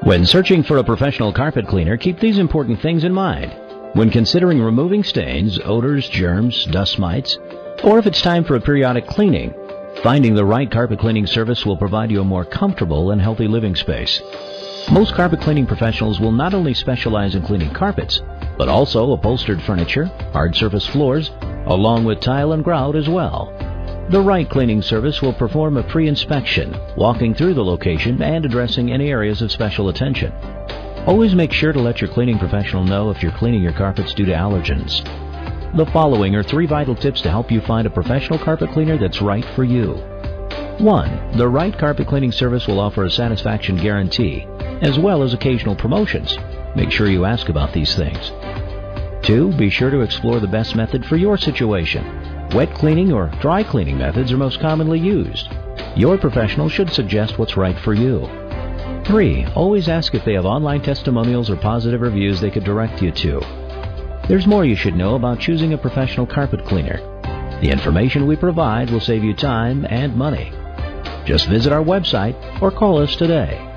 When searching for a professional carpet cleaner, keep these important things in mind. When considering removing stains, odors, germs, dust mites, or if it's time for a periodic cleaning, finding the right carpet cleaning service will provide you a more comfortable and healthy living space. Most carpet cleaning professionals will not only specialize in cleaning carpets, but also upholstered furniture, hard surface floors, along with tile and grout as well. The right cleaning service will perform a pre-inspection, walking through the location and addressing any areas of special attention. Always make sure to let your cleaning professional know if you're cleaning your carpets due to allergens. The following are 3 vital tips to help you find a professional carpet cleaner that's right for you. 1. The right carpet cleaning service will offer a satisfaction guarantee, as well as occasional promotions. Make sure you ask about these things. 2. Be sure to explore the best method for your situation. Wet cleaning or dry cleaning methods are most commonly used. Your professional should suggest what's right for you. 3. Always ask if they have online testimonials or positive reviews they could direct you to. There's more you should know about choosing a professional carpet cleaner. The information we provide will save you time and money. Just visit our website or call us today.